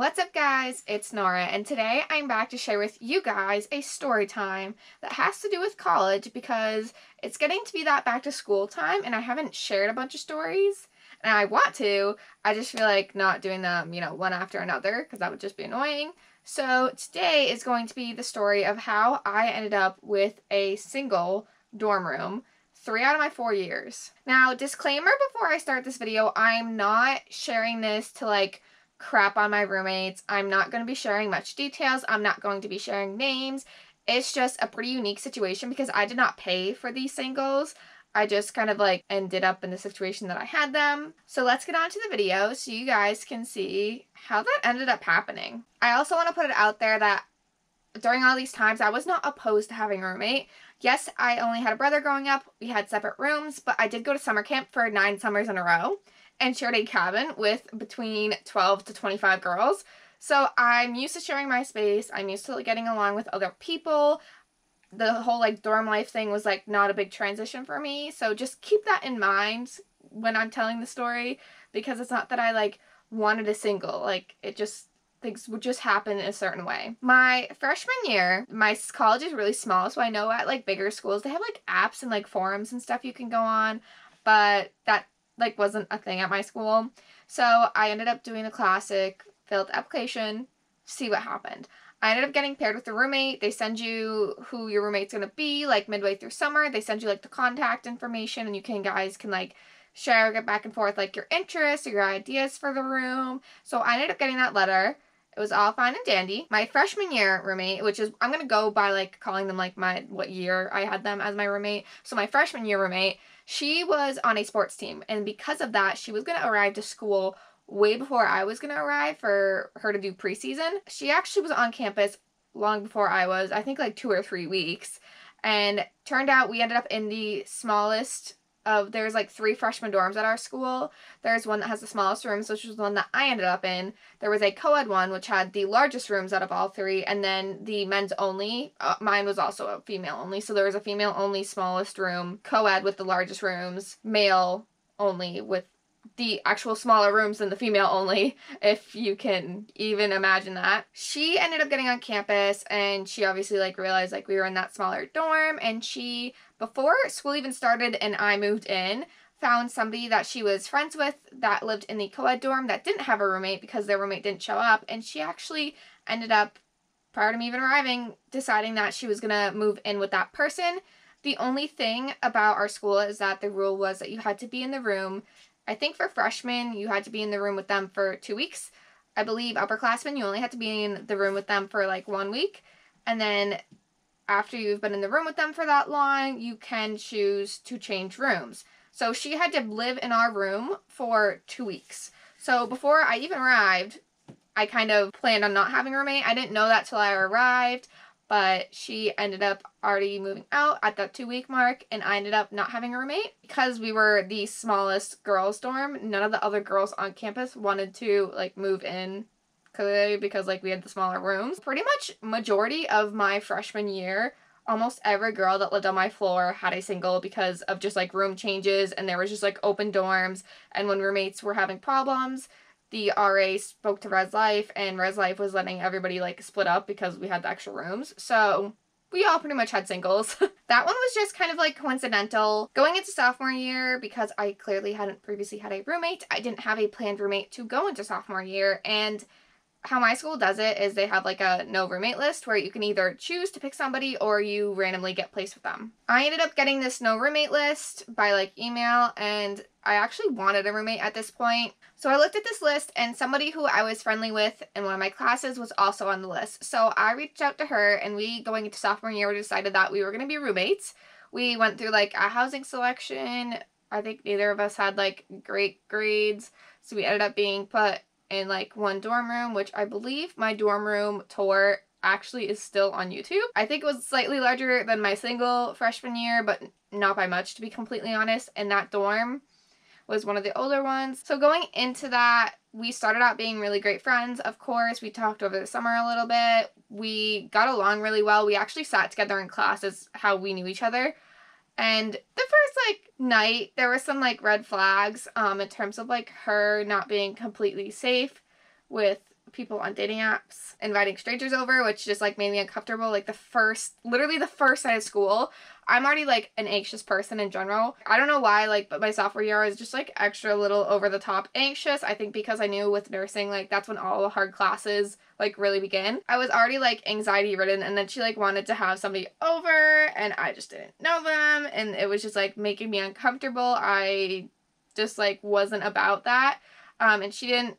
What's up guys, it's Nora, and today I'm back to share with you guys a story time that has to do with college because it's getting to be that back to school time and I haven't shared a bunch of stories. And I want to, I just feel like not doing them, one after another because that would just be annoying. So today is going to be the story of how I ended up with a single dorm room 3 out of my 4 years. Now, disclaimer before I start this video, I'm not sharing this to crap on my roommates. I'm not going to be sharing much details. I'm not going to be sharing names. It's just a pretty unique situation because I did not pay for these singles. I just kind of ended up in the situation that I had them. So let's get on to the video so you guys can see how that ended up happening. I also want to put it out there that during all these times, I was not opposed to having a roommate. Yes, I only had a brother growing up. We had separate rooms, but I did go to summer camp for 9 summers in a row and shared a cabin with between 12 to 25 girls. So I'm used to sharing my space. I'm used to getting along with other people. The whole dorm life thing was not a big transition for me. So just keep that in mind when I'm telling the story, because it's not that I wanted a single. Things would just happen in a certain way. My freshman year, my college is really small, so I know at bigger schools they have apps and forums and stuff you can go on, but that wasn't a thing at my school. So I ended up doing the classic, fill out the application, see what happened. I ended up getting paired with a roommate. They send you who your roommate's gonna be midway through summer. They send you the contact information, and you guys can share, get back and forth your interests or your ideas for the room. So I ended up getting that letter. It was all fine and dandy. My freshman year roommate, which is, I'm gonna go by calling them what year I had them as my roommate. So my freshman year roommate, she was on a sports team, and because of that, she was gonna arrive to school way before I was gonna arrive for her to do preseason. She actually was on campus long before I was, I think 2 or 3 weeks. And turned out we ended up in the smallest of, there's 3 freshman dorms at our school. There's one that has the smallest rooms, which was the one that I ended up in. There was a co-ed one, which had the largest rooms out of all 3, and then the men's only. Mine was also a female only, so there was a female only smallest room, co-ed with the largest rooms, male only with the actual smaller rooms than the female only, if you can even imagine that. She ended up getting on campus, and she obviously realized we were in that smaller dorm, and she, before school even started and I moved in, found somebody that she was friends with that lived in the co-ed dorm that didn't have a roommate because their roommate didn't show up, and she actually ended up, prior to me even arriving, deciding that she was gonna move in with that person. The only thing about our school is that the rule was that you had to be in the room, I think for freshmen, you had to be in the room with them for 2 weeks. I believe upperclassmen, you only had to be in the room with them for 1 week. And then after you've been in the room with them for that long, you can choose to change rooms. So she had to live in our room for 2 weeks. So before I even arrived, I kind of planned on not having a roommate. I didn't know that till I arrived, but she ended up already moving out at that 2-week mark, and I ended up not having a roommate. Because we were the smallest girls' dorm, none of the other girls on campus wanted to move in because we had the smaller rooms. Pretty much majority of my freshman year, almost every girl that lived on my floor had a single because of just room changes, and there was just open dorms, and when roommates were having problems, the RA spoke to Res Life, and Res Life was letting everybody split up because we had the extra rooms. So we all pretty much had singles. That one was just kind of coincidental. Going into sophomore year, because I clearly hadn't previously had a roommate, I didn't have a planned roommate to go into sophomore year, and how my school does it is they have a no roommate list where you can either choose to pick somebody or you randomly get placed with them. I ended up getting this no roommate list by email, and I actually wanted a roommate at this point. So I looked at this list, and somebody who I was friendly with in one of my classes was also on the list. So I reached out to her, and we, going into sophomore year, we decided that we were going to be roommates. We went through a housing selection. I think neither of us had great grades, so we ended up being put in one dorm room, which I believe my dorm room tour actually is still on YouTube. I think it was slightly larger than my single freshman year, but not by much, to be completely honest, and that dorm was one of the older ones. So going into that, we started out being really great friends, of course. We talked over the summer a little bit. We got along really well. We actually sat together in class as how we knew each other. And the first night, there were some red flags in terms of her not being completely safe with people on dating apps inviting strangers over, which just like made me uncomfortable. Like literally the first night of school, I'm already like an anxious person in general. I don't know why, like, but my sophomore year I was just like extra little over the top anxious. I think because I knew with nursing, like, that's when all the hard classes like really begin. I was already like anxiety ridden, and then she like wanted to have somebody over and I just didn't know them, and it was just like making me uncomfortable. I just like wasn't about that. And she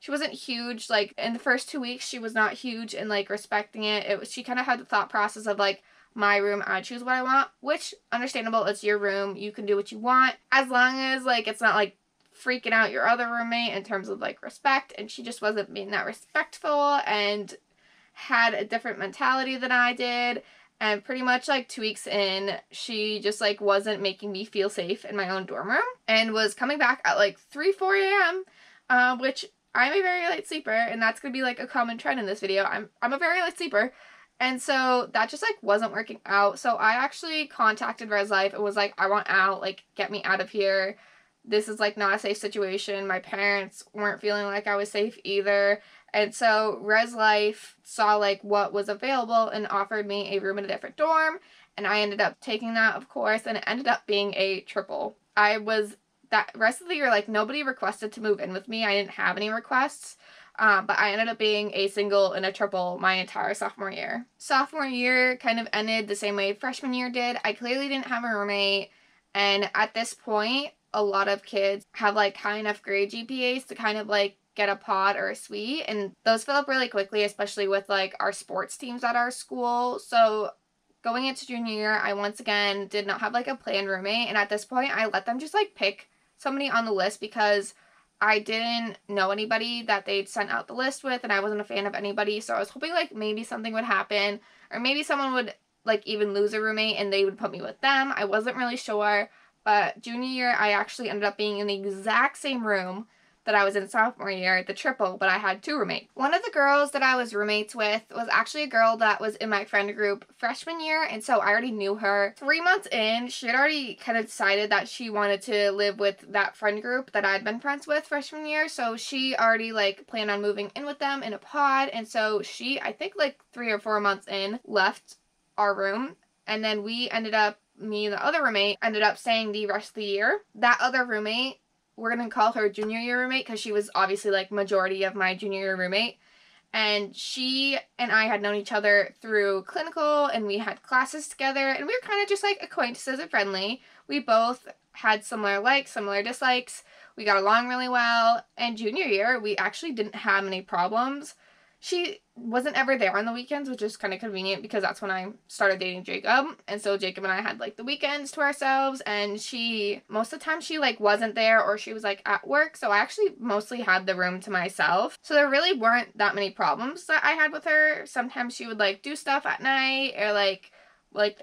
wasn't huge, like, in the first 2 weeks, she was not huge in, like, respecting it. She kind of had the thought process of, like, my room, I choose what I want, which, understandable, it's your room, you can do what you want, as long as, like, it's not, like, freaking out your other roommate in terms of, like, respect, and she just wasn't being that respectful, and had a different mentality than I did, and pretty much, like, 2 weeks in, she just, like, wasn't making me feel safe in my own dorm room, and was coming back at, like, 4 a.m., which I'm a very light sleeper, and that's going to be, like, a common trend in this video. I'm a very light sleeper, and so that just, like, wasn't working out. So I actually contacted Res Life and was like, I want out, like, get me out of here. This is, like, not a safe situation. My parents weren't feeling like I was safe either. And so Res Life saw, like, what was available and offered me a room in a different dorm, and I ended up taking that, of course, and it ended up being a triple. That rest of the year, like, nobody requested to move in with me. I didn't have any requests, but I ended up being a single and a triple my entire sophomore year. Sophomore year kind of ended the same way freshman year did. I clearly didn't have a roommate, and at this point, a lot of kids have, like, high enough grade GPAs to kind of, like, get a pod or a suite, and those fill up really quickly, especially with, like, our sports teams at our school. So going into junior year, I once again did not have, like, a planned roommate, and at this point, I let them just, like, pick somebody on the list because I didn't know anybody that they'd sent out the list with, and I wasn't a fan of anybody, so I was hoping, like, maybe something would happen, or maybe someone would, like, even lose a roommate and they would put me with them. I wasn't really sure, but junior year, I actually ended up being in the exact same room that I was in sophomore year, the triple, but I had 2 roommates. One of the girls that I was roommates with was actually a girl that was in my friend group freshman year, and so I already knew her. 3 months in, she had already kind of decided that she wanted to live with that friend group that I'd been friends with freshman year, so she already, like, planned on moving in with them in a pod, and so she, I think, like, 3 or 4 months in, left our room, and then me and the other roommate ended up staying the rest of the year. That other roommate, we're going to call her junior year roommate because she was obviously, like, majority of my junior year roommate. And she and I had known each other through clinical, and we had classes together, and we were kind of just, like, acquaintances and friendly. We both had similar likes, similar dislikes. We got along really well. And junior year, we actually didn't have any problems. She wasn't ever there on the weekends, which is kind of convenient because that's when I started dating Jacob. And so Jacob and I had, like, the weekends to ourselves, and most of the time she, like, wasn't there, or she was, like, at work. So I actually mostly had the room to myself. So there really weren't that many problems that I had with her. Sometimes she would, like, do stuff at night, or like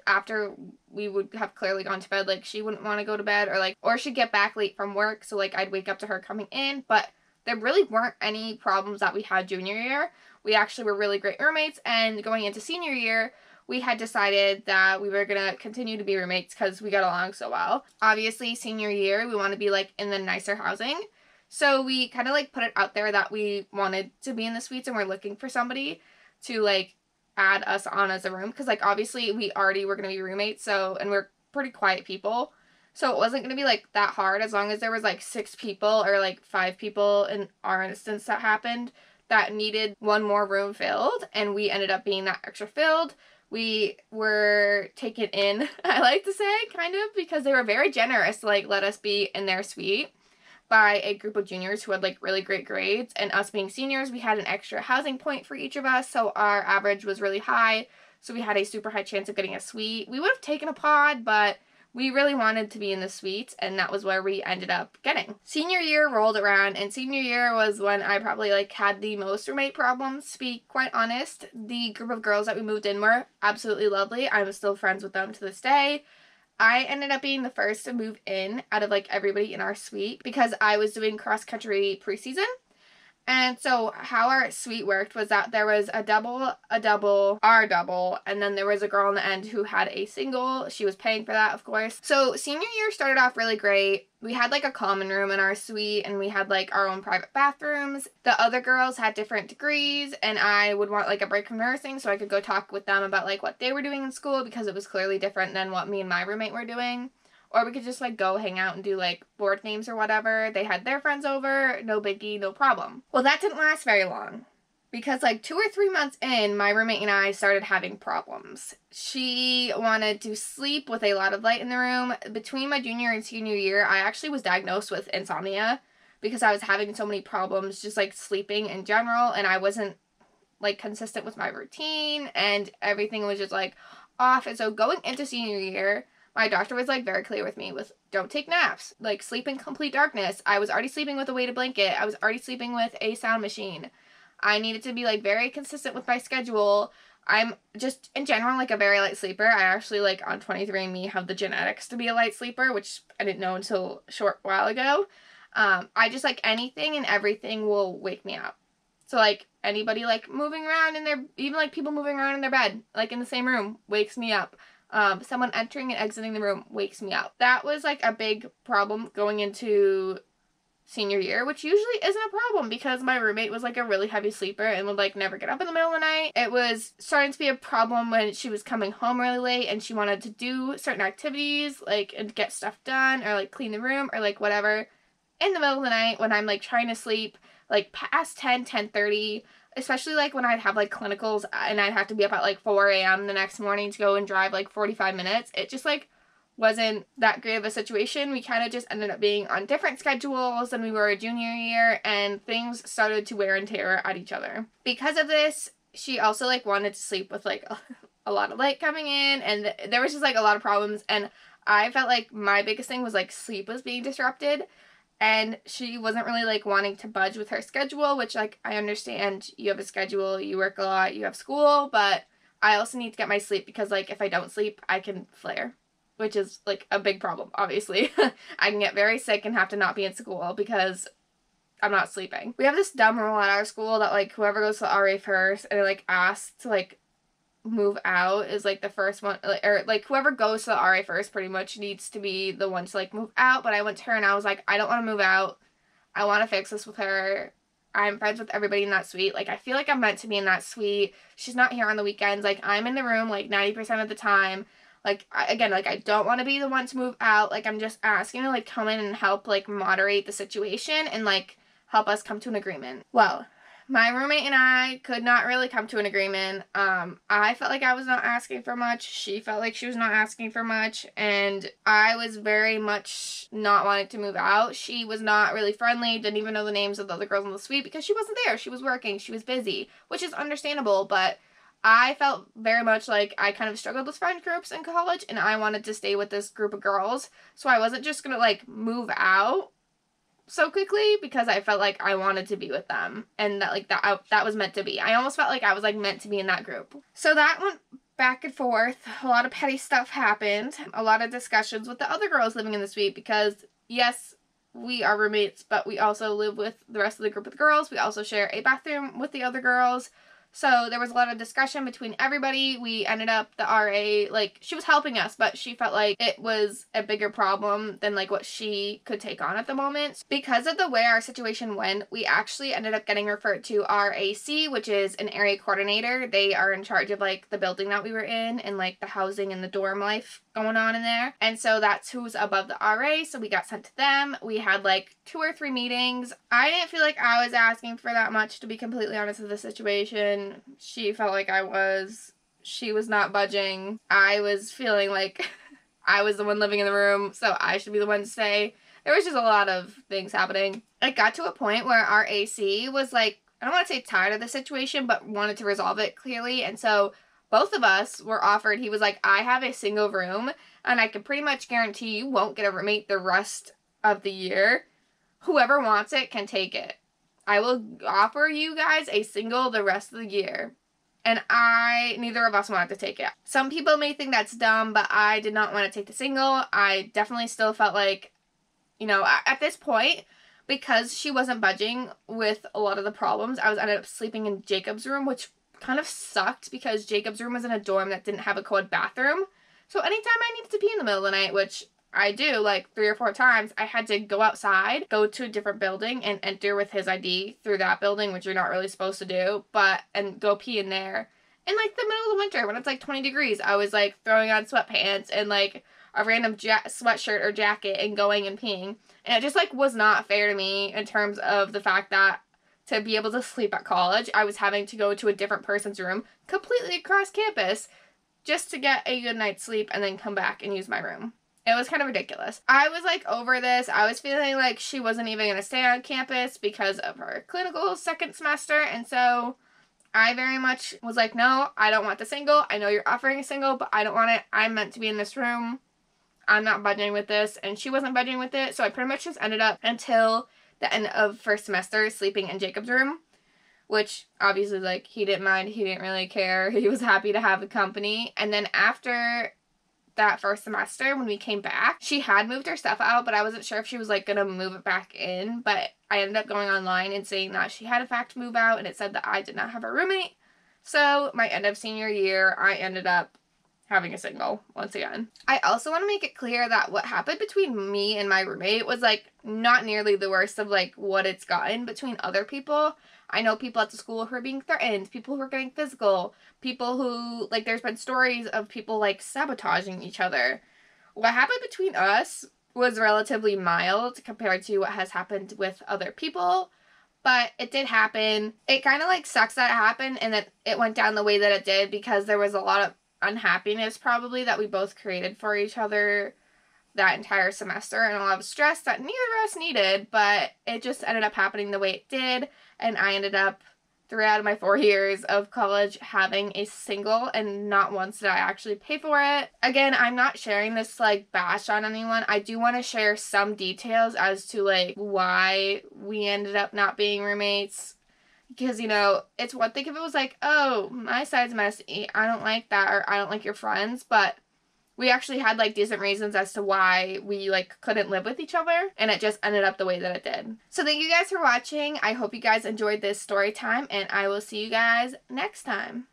after we would have clearly gone to bed, like, she wouldn't want to go to bed, or she'd get back late from work. So, like, I'd wake up to her coming in, but there really weren't any problems that we had junior year. We actually were really great roommates, and going into senior year, we had decided that we were going to continue to be roommates because we got along so well. Obviously, senior year, we want to be, like, in the nicer housing. So we kind of, like, put it out there that we wanted to be in the suites, and we're looking for somebody to, like, add us on as a room. Because, like, obviously, we already were going to be roommates, and we're pretty quiet people. So it wasn't going to be, like, that hard as long as there was, like, 6 people or, like, 5 people in our instance that happened that needed one more room filled, and we ended up being that extra filled. We were taken in, I like to say, kind of, because they were very generous to, like, let us be in their suite by a group of juniors who had, like, really great grades, and us being seniors, we had an extra housing point for each of us, so our average was really high, so we had a super high chance of getting a suite. We would have taken a pod, but we really wanted to be in the suite, and that was where we ended up getting. Senior year rolled around, and senior year was when I probably, like, had the most roommate problems, to be quite honest. The group of girls that we moved in were absolutely lovely. I'm still friends with them to this day. I ended up being the first to move in out of, like, everybody in our suite because I was doing cross-country preseason. And so how our suite worked was that there was a double, our double, and then there was a girl on the end who had a single. She was paying for that, of course. So senior year started off really great. We had like a common room in our suite, and we had like our own private bathrooms. The other girls had different degrees, and I would want like a break from nursing so I could go talk with them about like what they were doing in school, because it was clearly different than what me and my roommate were doing. Or we could just, like, go hang out and do, like, board games or whatever. They had their friends over. No biggie, no problem. Well, that didn't last very long. Because, like, 2 or 3 months in, my roommate and I started having problems. She wanted to sleep with a lot of light in the room. Between my junior and senior year, I actually was diagnosed with insomnia because I was having so many problems just, like, sleeping in general. And I wasn't, like, consistent with my routine. And everything was just, like, off. And so going into senior year, my doctor was, like, very clear with me with, don't take naps. Like, sleep in complete darkness. I was already sleeping with a weighted blanket. I was already sleeping with a sound machine. I needed to be, like, very consistent with my schedule. I'm just, in general, like, a very light sleeper. I actually, like, on 23andMe have the genetics to be a light sleeper, which I didn't know until a short while ago. I just, like, anything and everything will wake me up. So, like, anybody, like, moving around in their, even, like, people moving around in their bed, like, in the same room, wakes me up. Someone entering and exiting the room wakes me up. That was, like, a big problem going into senior year, which usually isn't a problem because my roommate was, like, a really heavy sleeper and would, like, never get up in the middle of the night. It was starting to be a problem when she was coming home really late and she wanted to do certain activities, like, and get stuff done or, like, clean the room or, like, whatever in the middle of the night when I'm, like, trying to sleep, like, past 10:30. Especially, like, when I'd have, like, clinicals and I'd have to be up at, like, 4 a.m. the next morning to go and drive, like, 45 minutes. It just, like, wasn't that great of a situation. We kind of just ended up being on different schedules than we were a junior year, and things started to wear and tear at each other. Because of this, she also, like, wanted to sleep with, like, a lot of light coming in, and there was just, like, a lot of problems, and I felt like my biggest thing was, like, sleep was being disrupted. And she wasn't really, like, wanting to budge with her schedule, which, like, I understand you have a schedule, you work a lot, you have school, but I also need to get my sleep because, like, if I don't sleep, I can flare, which is, like, a big problem, obviously. I can get very sick and have to not be in school because I'm not sleeping. We have this dumb rule at our school that, like, whoever goes to the RA first and, like, asks to, like, move out is, like, the first one, or, like, whoever goes to the RA first pretty much needs to be the one to, like, move out. But I went to her and I was like, I don't want to move out. I want to fix this with her. I'm friends with everybody in that suite. Like, I feel like I'm meant to be in that suite. She's not here on the weekends. Like, I'm in the room, like, 90% of the time. Like, again, like, I don't want to be the one to move out. Like, I'm just asking to, like, come in and help, like, moderate the situation and, like, help us come to an agreement. Well, my roommate and I could not really come to an agreement. I felt like I was not asking for much. She felt like she was not asking for much. And I was very much not wanting to move out. She was not really friendly, didn't even know the names of the other girls in the suite because she wasn't there. She was working. She was busy, which is understandable. But I felt very much like I kind of struggled with friend groups in college and I wanted to stay with this group of girls. So I wasn't just going to, like, move out so quickly because I felt like I wanted to be with them and that, like, that was meant to be. I almost felt like I was, like, meant to be in that group. So that went back and forth. A lot of petty stuff happened. A lot of discussions with the other girls living in the suite because, yes, we are roommates, but we also live with the rest of the group of girls. We also share a bathroom with the other girls. So there was a lot of discussion between everybody. We ended up, the RA, like, she was helping us, but she felt like it was a bigger problem than, like, what she could take on at the moment. Because of the way our situation went, we actually ended up getting referred to RAC, which is an area coordinator. They are in charge of, like, the building that we were in and, like, the housing and the dorm life going on in there. And so that's who's above the RA, so we got sent to them. We had, like, 2 or 3 meetings. I didn't feel like I was asking for that much, to be completely honest with the situation. She felt like I was. She was not budging. I was feeling like I was the one living in the room, so I should be the one to stay. There was just a lot of things happening. It got to a point where our AC was, like, I don't want to say tired of the situation, but wanted to resolve it clearly. And so both of us were offered, he was like, I have a single room, and I can pretty much guarantee you won't get a roommate the rest of the year. Whoever wants it can take it. I will offer you guys a single the rest of the year. And neither of us wanted to take it. Some people may think that's dumb, but I did not want to take the single. I definitely still felt like, you know, at this point, because she wasn't budging with a lot of the problems, I was ended up sleeping in Jacob's room, which kind of sucked because Jacob's room was in a dorm that didn't have a co-ed bathroom. So anytime I needed to pee in the middle of the night, which I do like 3 or 4 times, I had to go outside, go to a different building, and enter with his ID through that building, which you're not really supposed to do, and go pee in there. In like the middle of the winter when it's like 20 degrees, I was like throwing on sweatpants and like a random sweatshirt or jacket and going and peeing. And it just like was not fair to me in terms of the fact that to be able to sleep at college, I was having to go to a different person's room completely across campus just to get a good night's sleep and then come back and use my room. It was kind of ridiculous. I was like over this. I was feeling like she wasn't even going to stay on campus because of her clinical second semester. And so I very much was like, no, I don't want the single. I know you're offering a single, but I don't want it. I'm meant to be in this room. I'm not budging with this. And she wasn't budging with it. So I pretty much just ended up until the end of first semester sleeping in Jacob's room, which obviously like he didn't mind. He didn't really care. He was happy to have the company. And then after that first semester, when we came back, she had moved her stuff out, but I wasn't sure if she was like gonna move it back in. But I ended up going online and saying that she had in fact moved out, and it said that I did not have a roommate. So my end of senior year, I ended up having a single once again. I also want to make it clear that what happened between me and my roommate was like not nearly the worst of like what it's gotten between other people. I know people at the school who are being threatened, people who are getting physical, people who, like, there's been stories of people, like, sabotaging each other. What happened between us was relatively mild compared to what has happened with other people, but it did happen. It kind of, like, sucks that it happened and that it went down the way that it did because there was a lot of unhappiness, probably, that we both created for each other that entire semester and a lot of stress that neither of us needed, but it just ended up happening the way it did, and I ended up, 3 out of my 4 years of college, having a single, and not once did I actually pay for it. Again, I'm not sharing this to, like, bash on anyone. I do want to share some details as to, like, why we ended up not being roommates, because, you know, it's one thing if it was like, oh, my side's messy, I don't like that, or I don't like your friends, but we actually had, like, decent reasons as to why we, like, couldn't live with each other, and it just ended up the way that it did. So thank you guys for watching. I hope you guys enjoyed this story time, and I will see you guys next time.